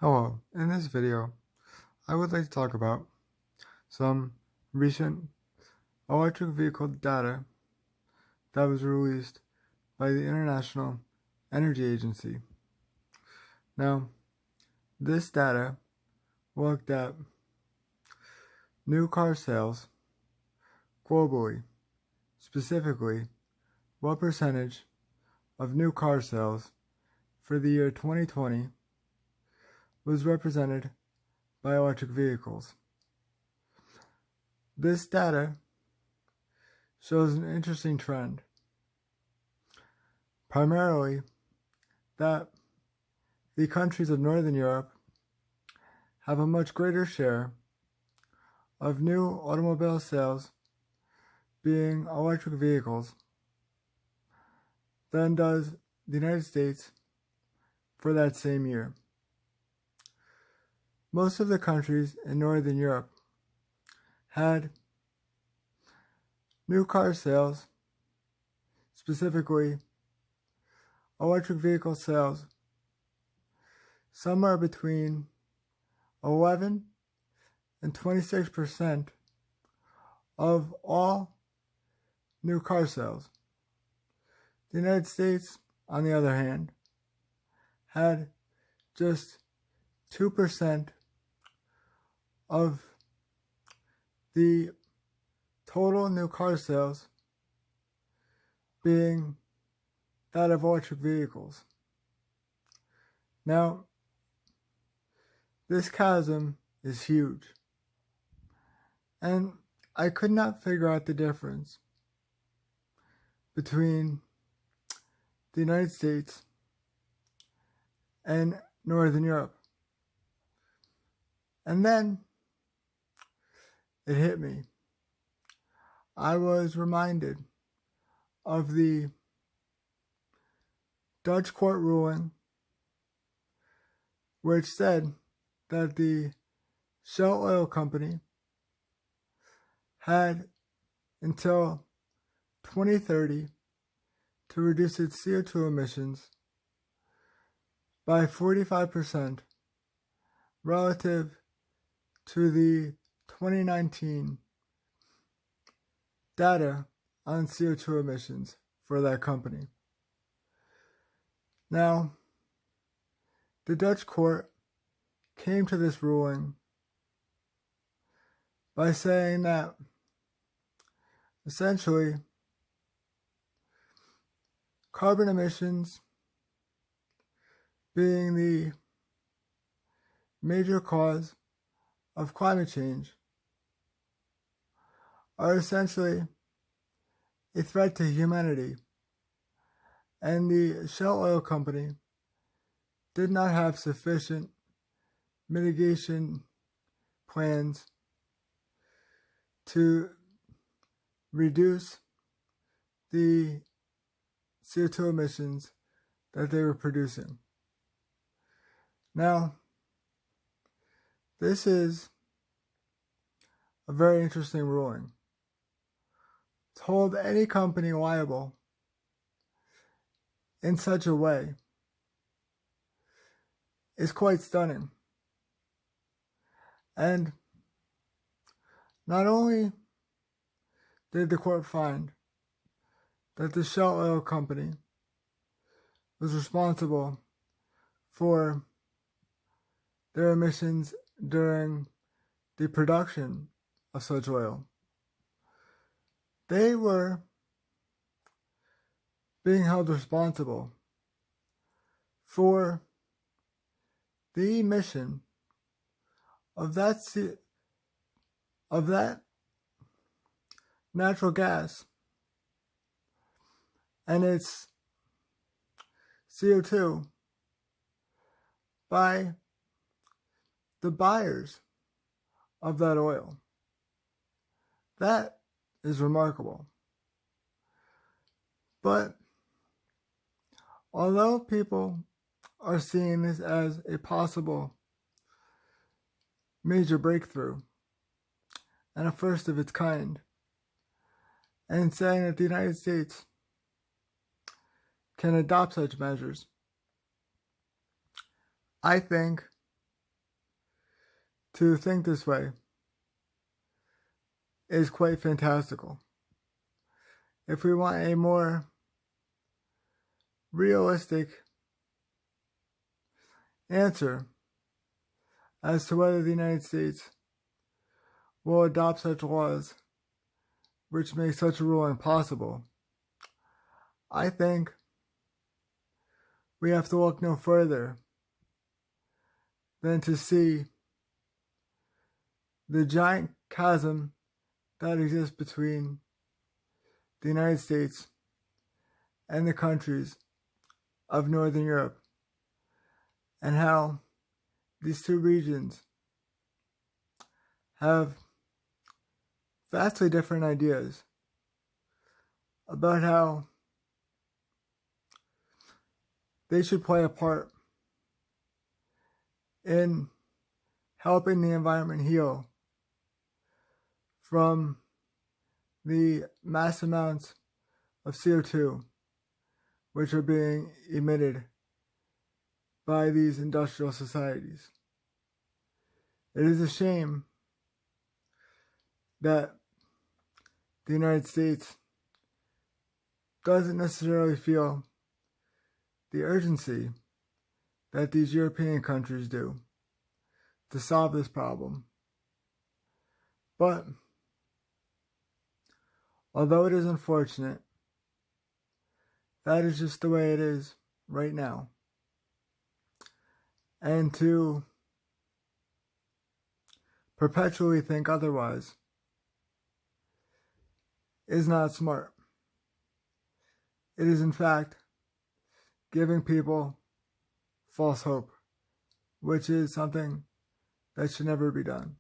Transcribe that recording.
Hello, in this video, I would like to talk about some recent electric vehicle data that was released by the International Energy Agency. Now, this data looked at new car sales globally, specifically what percentage of new car sales for the year 2020 was represented by electric vehicles. This data shows an interesting trend, primarily that the countries of Northern Europe have a much greater share of new automobile sales being electric vehicles than does the United States for that same year. Most of the countries in Northern Europe had new car sales, specifically electric vehicle sales, somewhere between 11 and 26% of all new car sales. The United States, on the other hand, had just 2% of the total new car sales being that of electric vehicles. Now, this chasm is huge, and I could not figure out the difference between the United States and Northern Europe. And then it hit me. I was reminded of the Dutch court ruling, which said that the Shell Oil Company had until 2030 to reduce its CO2 emissions by 45% relative to the 2019 data on CO2 emissions for that company. Now, the Dutch court came to this ruling by saying that essentially carbon emissions being the major cause of climate change are essentially a threat to humanity, and the Shell Oil Company did not have sufficient mitigation plans to reduce the CO2 emissions that they were producing. Now, this is a very interesting ruling. To hold any company liable in such a way is quite stunning. And not only did the court find that the Shell Oil Company was responsible for their emissions during the production of such oil, they were being held responsible for the emission of that natural gas and its CO2 by the buyers of that oil. That is remarkable. But although people are seeing this as a possible major breakthrough and a first of its kind, and saying that the United States can adopt such measures, I think to think this way is quite fantastical. If we want a more realistic answer as to whether the United States will adopt such laws which make such a ruling possible, I think we have to look no further than to see the giant chasm that exists between the United States and the countries of Northern Europe, and how these two regions have vastly different ideas about how they should play a part in helping the environment heal from the mass amounts of CO2 which are being emitted by these industrial societies. It is a shame that the United States doesn't necessarily feel the urgency that these European countries do to solve this problem. But although it is unfortunate, that is just the way it is right now. And to perpetually think otherwise is not smart. It is, in fact, giving people false hope, which is something that should never be done.